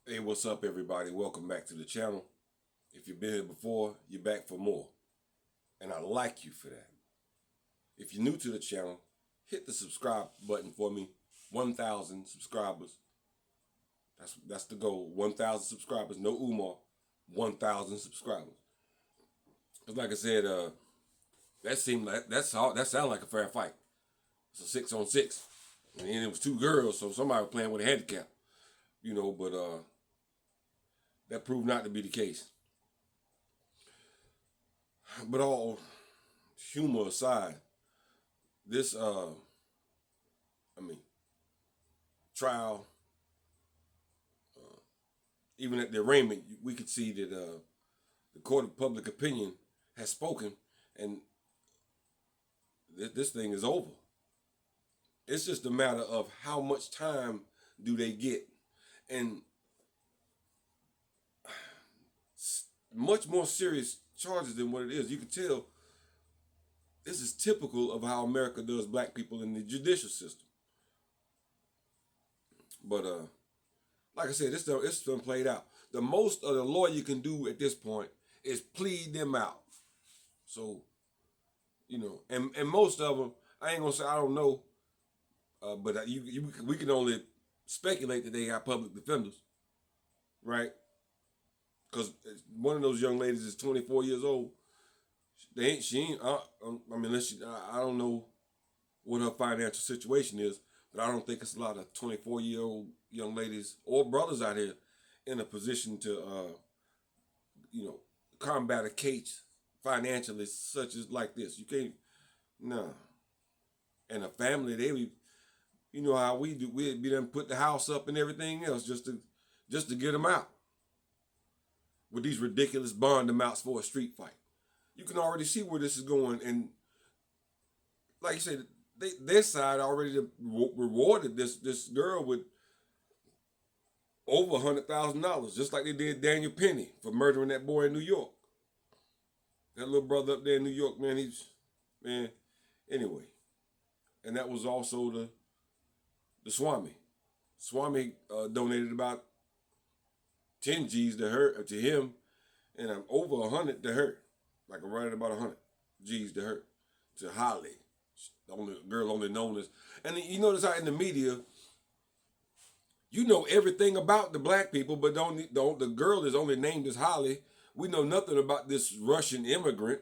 Hey, what's up, everybody? Welcome back to the channel. If you've been here before, you're back for more. And I like you for that. If you're new to the channel, hit the subscribe button for me. 1,000 subscribers. That's the goal. 1,000 subscribers. No Umar. 1,000 subscribers. Because like I said, that sounded like a fair fight. It's a 6-on-6. And then it was two girls, so somebody was playing with a handicap. But that proved not to be the case. But all humor aside, this trial, even at the arraignment, we could see that the court of public opinion has spoken, and this thing is over. It's just a matter of how much time do they get, and much more serious charges than what it is. You can tell this is typical of how America does black people in the judicial system. But like I said, it's been played out. The most of the lawyer can do at this point is plead them out. So, and most of them, I ain't gonna say I don't know, but we can only speculate that they got public defenders, right? Because one of those young ladies is 24 years old. She ain't. I don't know what her financial situation is, but I don't think it's a lot of 24-year-old young ladies or brothers out here in a position to, combat a case financially such as like this. You can't, no. And a family, they be, you know how we do. We'd be done put the house up and everything else just to get them out with these ridiculous bond amounts for a street fight. You can already see where this is going, and like you said, their side already rewarded this girl with over $100,000, just like they did Daniel Penny for murdering that boy in New York. That little brother up there in New York, man. Anyway, and that was also the Swami. Swami donated about 10 G's to him, and over 100 to her, like right at about 100 G's to her, to Holly, the only girl only known as. And you notice how in the media, you know everything about the black people, but the girl is only named as Holly. We know nothing about this Russian immigrant.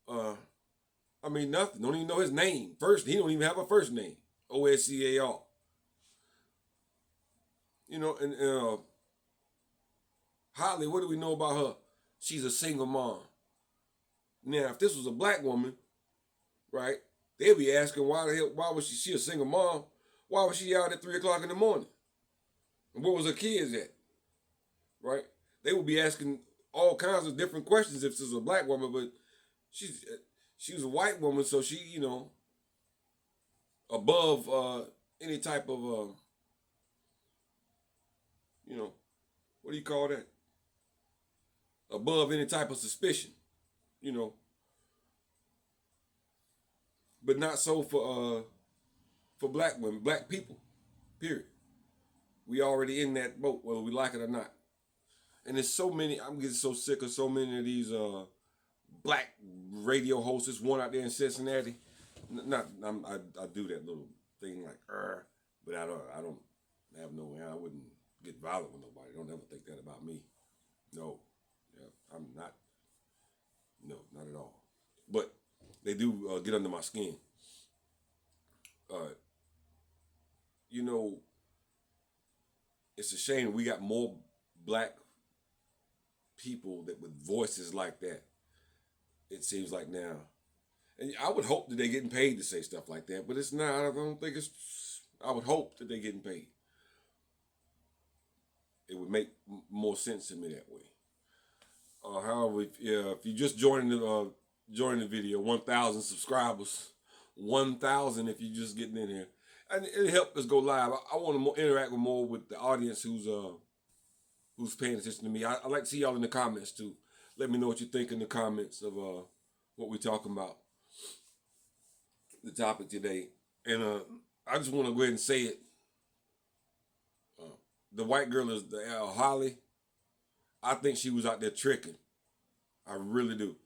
Nothing. Don't even know his name. First, he don't even have a first name. Oscar. And Holly, what do we know about her? She's a single mom. Now, if this was a black woman, right, they'd be asking why was she a single mom? Why was she out at 3 o'clock in the morning? And where was her kids at? Right? They would be asking all kinds of different questions if this was a black woman, but she was a white woman, so she, above any type of what do you call that? Above any type of suspicion, you know. But not so for black women, black people, period. We already in that boat, whether we like it or not. And there's so many. I'm getting so sick of so many of these black radio hosts. There's one out there in Cincinnati. I do that little thing like, but I don't have no. I wouldn't get violent with nobody. Don't ever think that about me. No, yeah, I'm not. No, not at all. But they do get under my skin. Uh, you know, it's a shame we got more black people that with voices like that. It seems like now, and I would hope that they're getting paid to say stuff like that, but it's not. I don't think it's. I would hope that they're getting paid. It would make more sense to me that way. However, if you just joining the video, 1,000 subscribers, 1,000 if you're just getting in here, and it helped us go live. I want to interact with more with the audience who's paying attention to me. I like to see y'all in the comments too. Let me know what you think in the comments of what we're talking about, the topic today. And I just want to go ahead and say it. the white girl is Holly. I think she was out there tricking. I really do.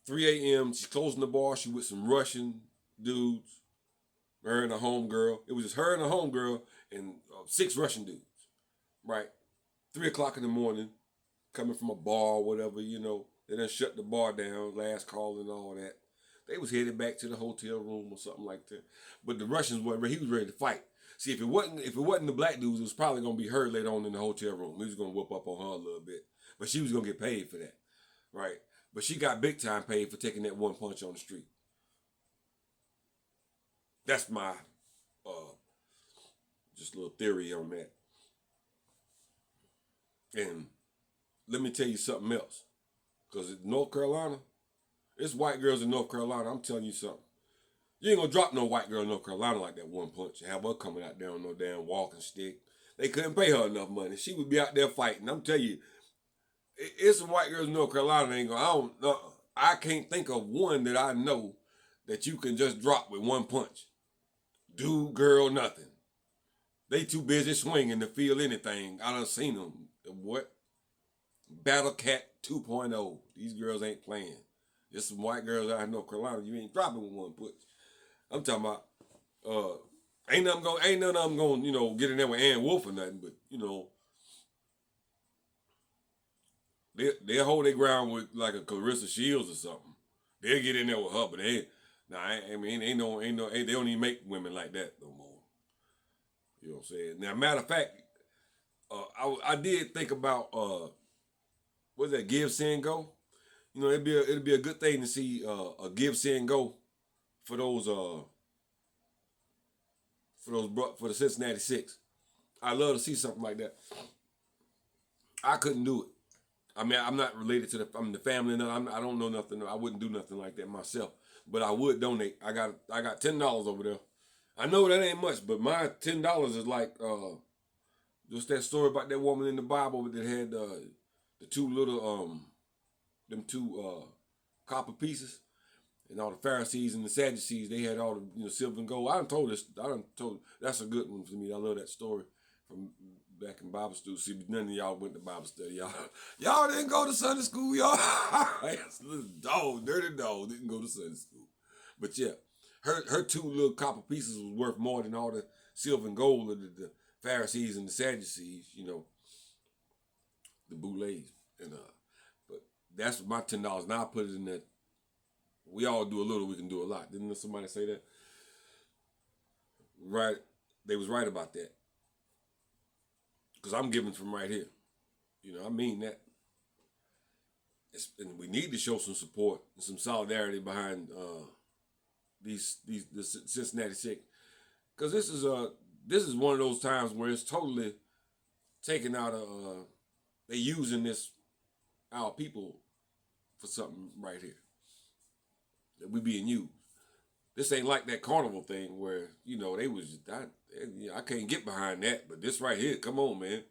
3 a.m. She's closing the bar. She with some Russian dudes. Her and a homegirl. It was just her and a homegirl and 6 Russian dudes. Right. 3 o'clock in the morning, coming from a bar or whatever, you know. They done shut the bar down, last call and all that. They was headed back to the hotel room or something like that. But the Russians were he was ready to fight. See, if it wasn't the black dudes, it was probably gonna be her later on in the hotel room. He was gonna whoop up on her a little bit. But she was gonna get paid for that. Right? But she got big time paid for taking that one punch on the street. That's my just a little theory on that. And let me tell you something else. Because in North Carolina, it's white girls in North Carolina. I'm telling you something. You ain't gonna drop no white girl in North Carolina like that one punch and have her coming out there on no damn walking stick. They couldn't pay her enough money. She would be out there fighting. I'm telling you, it's some white girls in North Carolina that ain't gonna, I can't think of one that I know that you can just drop with one punch. Dude, girl, nothing. They too busy swinging to feel anything. I done seen them. What? Battle Cat 2.0. These girls ain't playing. There's some white girls out in North Carolina. You ain't dropping with one punch. I'm talking about. Ain't none of them going, get in there with Ann Wolf or nothing. But they'll hold their ground with like a Clarissa Shields or something. They'll get in there with her, but they don't even make women like that no more. You know what I'm saying? Now, matter of fact, I did think about what's that? Give, Send, Go. It'd be a good thing to see a Give, Send, Go for the Cincinnati Six. I love to see something like that. I couldn't do it. I mean, I'm not related to the family. No, I don't know nothing. I wouldn't do nothing like that myself. But I would donate. I got $10 over there. I know that ain't much, but my $10 is like just that story about that woman in the Bible that had the two little them two copper pieces, and all the Pharisees and the Sadducees, they had all the silver and gold. I done told that's a good one for me. I love that story from back in Bible school. See, none of y'all went to Bible study. Y'all didn't go to Sunday school, y'all. Dirty dog, didn't go to Sunday school. But yeah, her two little copper pieces was worth more than all the silver and gold of the Pharisees and the Sadducees, the boulets. And but that's my $10. Now I put it in that. We all do a little, we can do a lot. Didn't somebody say that? Right, they was right about that. Because I'm giving from right here. I mean that. And we need to show some support and some solidarity behind the Cincinnati Six. Because this is one of those times where it's totally taken out of they using our people for something right here. That we being used. This ain't like that carnival thing where, they was, I can't get behind that, but this right here, come on, man.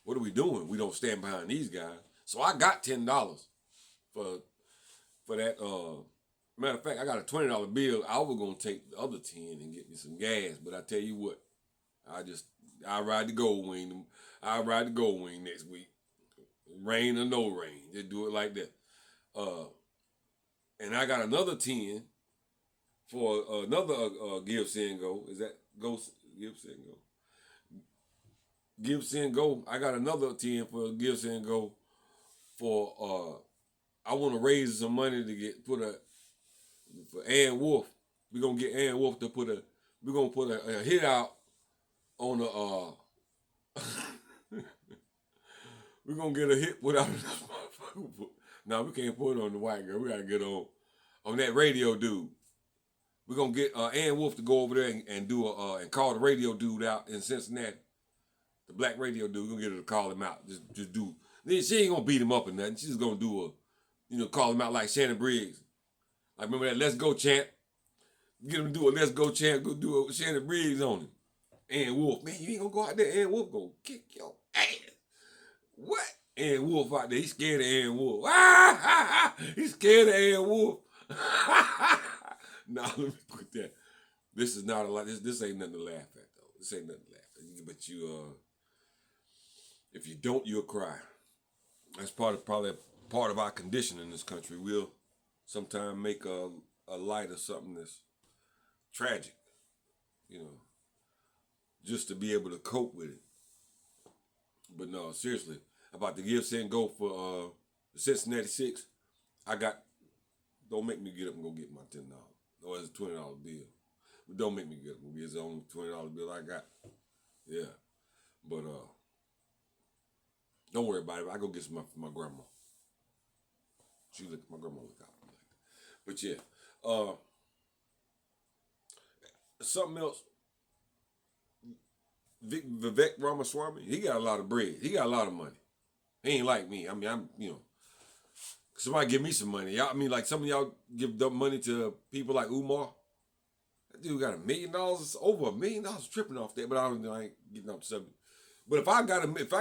What are we doing? We don't stand behind these guys. So I got $10 for that. Matter of fact, I got a $20 bill. I was going to take the other 10 and get me some gas, but I tell you what, I ride the gold wing. I ride the gold wing next week. Rain or no rain. Just do it like that. And I got another 10 for another Give, Send, Go. Is that Go, Give, Send, Go? Give, Send, Go. I got another 10 for Give, Send, Go for I want to raise some money to for Ann Wolf. We're gonna get Ann Wolf to put a hit out on the we're gonna get a hit without this motherfucker. No, we can't put it on the white girl. We gotta get on that radio dude. We're gonna get Ann Wolf to go over there and do and call the radio dude out in Cincinnati. The black radio dude. We're gonna get her to call him out. Just do. Then she ain't gonna beat him up or nothing. She's gonna do call him out like Shannon Briggs. Like remember that Let's Go chant? Get him to do a Let's Go chant. Go do a Shannon Briggs on him. Ann Wolf, man, you ain't gonna go out there. Ann Wolf gonna kick your ass. What? Ann Wolf out there. He's scared of Ann Wolf. He's scared of Ann Wolf. Nah, let me put that. This is not a lot. This ain't nothing to laugh at though. This ain't nothing to laugh at. But If you don't, you'll cry. That's probably part of our condition in this country. We'll sometimes make a light of something that's tragic, you know, just to be able to cope with it. But no, seriously, about to give San go for the Cincinnati Six. I got. Don't make me get up and go get my $10. Or it's a $20 bill. But don't make me get up and get the only $20 bill I got. Yeah, but don't worry about it. I go get some for my grandma. My grandma look out for me like that. But yeah, something else. Vivek Ramaswamy, he got a lot of bread. He got a lot of money. He ain't like me. I mean, somebody give me some money. I mean, like some of y'all give the money to people like Umar. That dude got $1 million, over $1 million tripping off that. But I ain't getting off the subject. But if I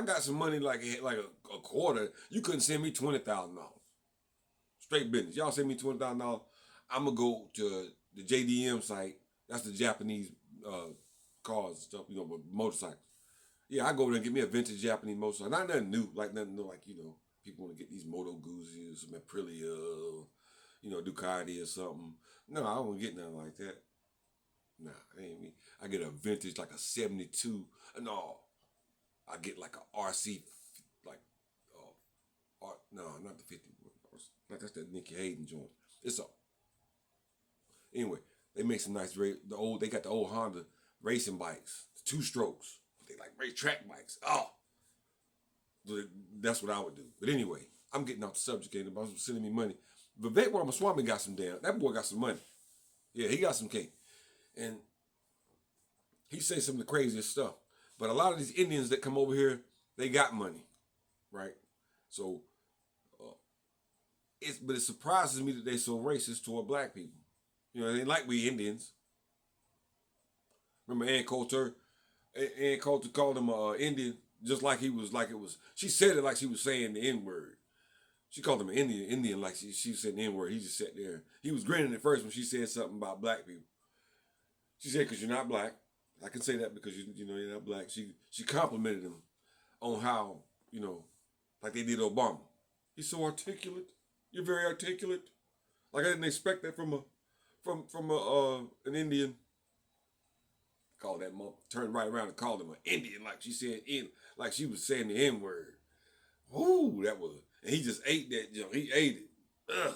got some money like a quarter, you couldn't send me $20,000. Straight business. Y'all send me $20,000. I'm gonna go to the JDM site. That's the Japanese cars and stuff, with motorcycles. Yeah, I go there and get me a vintage Japanese motorcycle. Not nothing new, like people want to get these Moto Guzzi's, some Aprilia, Ducati or something. No, I don't get nothing like that. Nah, it ain't me. I get a vintage, like a 72. No, I get like a RC, no, not the 50. That's that Nicky Hayden joint. It's all. Anyway, they make some nice, they got the old Honda racing bikes, 2 strokes. They like race track bikes. Oh, that's what I would do. But anyway, I'm getting off the subject. Ain't about sending me money. Vivek Ramaswamy got some that boy got some money. Yeah, he got some cake. And he says some of the craziest stuff. But a lot of these Indians that come over here, they got money, right? So, it surprises me that they're so racist toward black people. They ain't like we Indians. Remember Ann Coulter? Ann Coulter called him an Indian, just like it was. She said it like she was saying the N-word. She called him an Indian like she said the N-word. He just sat there. He was grinning at first when she said something about black people. She said, "Because you're not black." I can say that because you're not black. She complimented him on how, like they did Obama. He's so articulate. You're very articulate. Like I didn't expect that from an Indian. Called that mom, turned right around and called him an Indian, like she said like she was saying the N-word. Ooh, that was, and he just ate that, he ate it. Ugh.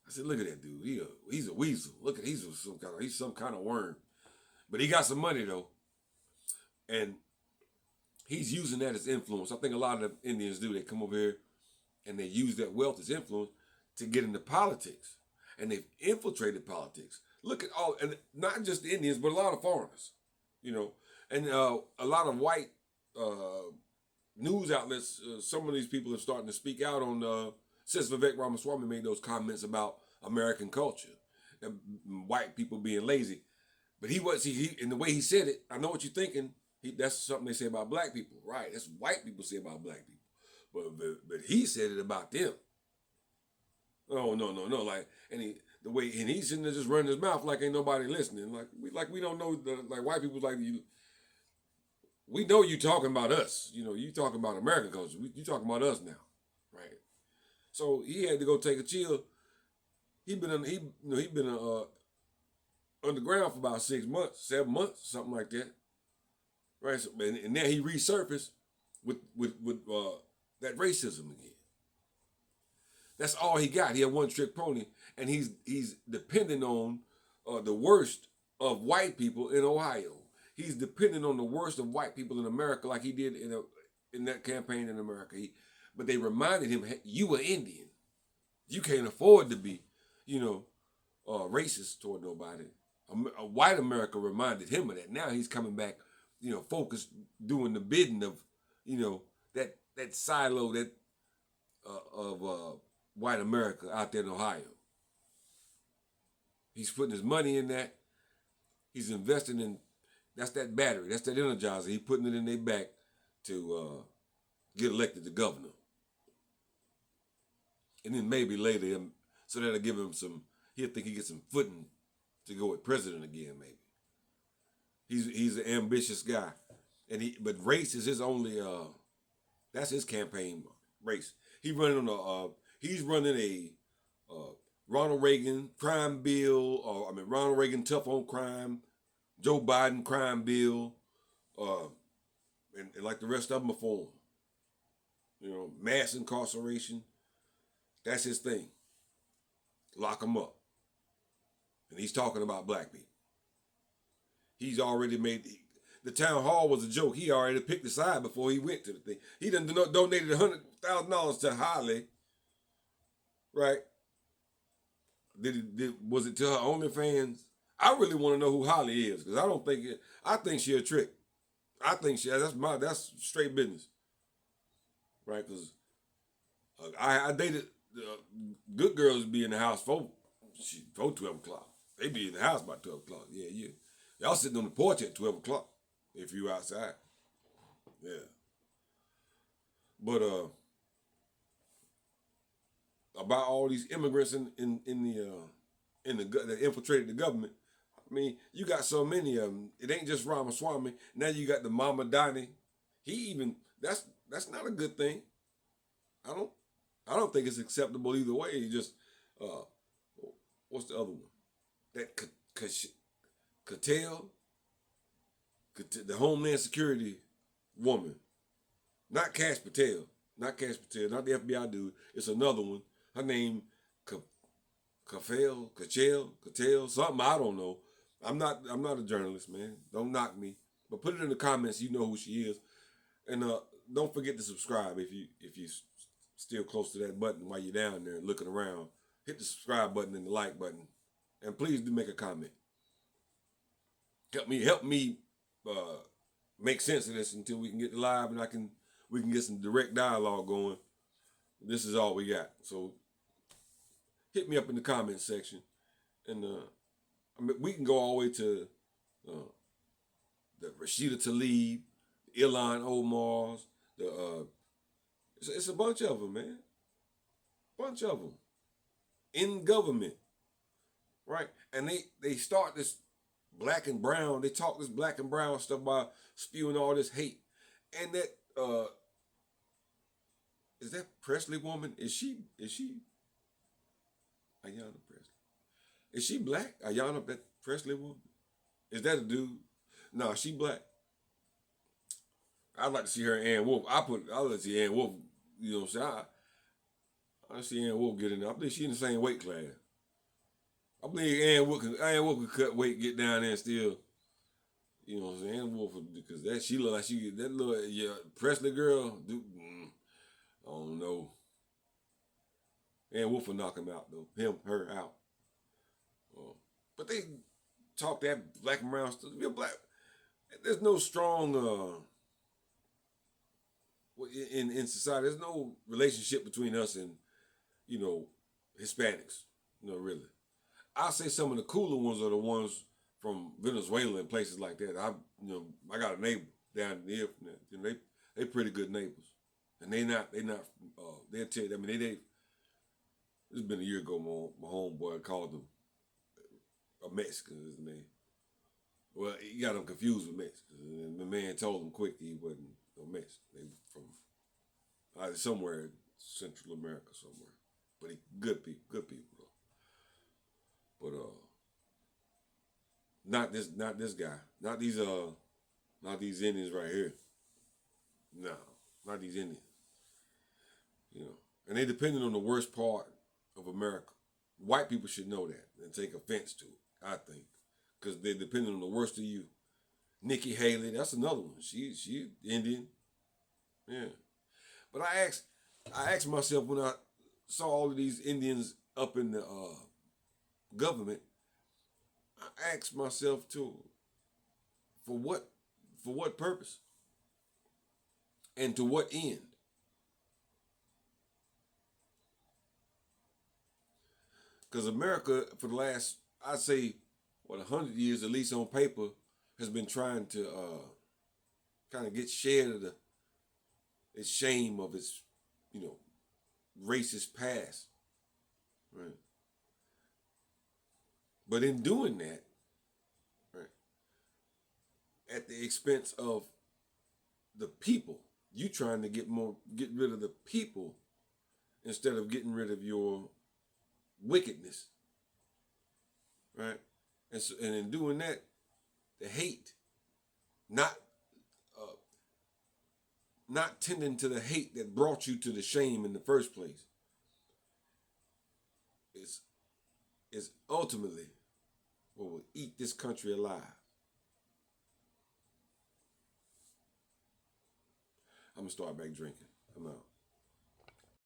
I said, look at that dude. He's a weasel. Look at he's some kind of worm. But he got some money though. And he's using that as influence. I think a lot of the Indians do. They come over here and they use that wealth as influence to get into politics. And they've infiltrated politics. Look at all, and not just the Indians, but a lot of foreigners, and a lot of white news outlets. Some of these people are starting to speak out on, since Vivek Ramaswamy made those comments about American culture and white people being lazy. But in the way he said it, I know what you're thinking. That's something they say about black people, right? That's what white people say about black people, but he said it about them. Oh no, like he's sitting there just running his mouth like ain't nobody listening. Like we don't know like white people like you. We know you talking about us. You talking about American culture. You talking about us now, right? So he had to go take a chill. He been underground for about 6 months, 7 months, something like that, right? So, and then he resurfaced with that racism again. That's all he got. He had one trick pony, and he's depending on the worst of white people in Ohio. He's depending on the worst of white people in America, like he did in that campaign in America. But they reminded him, hey, you an Indian. You can't afford to be, racist toward nobody. A white America reminded him of that. Now he's coming back, focused, doing the bidding of, that silo of white America out there in Ohio. He's putting his money in that. He's investing in, that's that battery, that's that energizer. He's putting it in their back to get elected to governor. And then maybe later, so that'll give him he'll think he gets some footing to go with president again, maybe. He's an ambitious guy. But race is his only That's his campaign race. He's running a Ronald Reagan crime bill, or Ronald Reagan tough on crime, Joe Biden crime bill, uh, and like the rest of them before him. Mass incarceration. That's his thing. Lock them up. And he's talking about black people. He's already made the town hall was a joke. He already picked the side before he went to the thing. He done donated $100,000 to Holly, right? Was it to her OnlyFans? I really want to know who Holly is, because I think she a trick. I think that's straight business, right? Because I dated good girls be in the house for 12 o'clock. They be in the house by 12 o'clock. Yeah. Y'all sitting on the porch at 12 o'clock if you outside. Yeah. But about all these immigrants that infiltrated the government. I mean, you got so many of them. It ain't just Ramaswamy. Now you got the Mama Donnie. That's not a good thing. I don't think it's acceptable either way. You just what's the other one? That Cattell, the Homeland Security woman, not Cash Patel, not the FBI dude. It's another one. Her name Cattell, something I don't know. I'm not a journalist, man. Don't knock me, but put it in the comments. You know who she is, and don't forget to subscribe if you still close to that button while you're down there looking around. Hit the subscribe button and the like button, and please do make a comment. Help me make sense of this until we can get live and we can get some direct dialogue going. This is all we got. So hit me up in the comment section, and we can go all the way to the Rashida Tlaib, the Ilhan Omars, it's a bunch of them, man. Bunch of them in government, right? And they start this black and brown. They talk this black and brown stuff by spewing all this hate. And that is that Presley woman? Is she Ayanna Presley? Is she black? Ayanna, that Presley woman? Is that a dude? No, she black. I'd like to see her and Ann Wolf. I'll let see Ann Wolf. You know what I'm saying? I see Ann Wolf get in there. I believe she in the same weight class. I believe Ann Wolf could cut weight, get down there and still, you know what I'm saying? Ann Wolf, because she look like that little Presley girl, dude, I don't know. Ann Wolf will knock him out though. Her out. But they talk that black and brown stuff. We're black. There's no strong in society. There's no relationship between us and Hispanics. Really. I say some of the cooler ones are the ones from Venezuela and places like that. I got a neighbor down there. They pretty good neighbors, and they'll tell you. I mean, it's been a year ago. My homeboy called them a Mexican. Is his name. Well, he got them confused with Mexicans, and the man told him quick he wasn't no Mexican. They were from somewhere in Central America somewhere, but good people though. But not this guy, not these Indians right here. No, not these Indians. And they depended on the worst part of America. White people should know that and take offense to it. I think, because they're depending on the worst of you. Nikki Haley, that's another one. She Indian. Yeah, but I asked myself when I saw all of these Indians up in the government, I asked myself too, for what purpose? And to what end? Because America, for the last, I'd say, 100 years, at least on paper, has been trying to kind of get shed of its shame of its, racist past. Right. But in doing that, right, at the expense of the people, You trying to get rid of the people instead of getting rid of your wickedness, right? And in doing that, the hate, not uh, not tending to the hate that brought you to the shame in the first place, is ultimately what will eat this country alive. I'm gonna start back drinking. I'm out.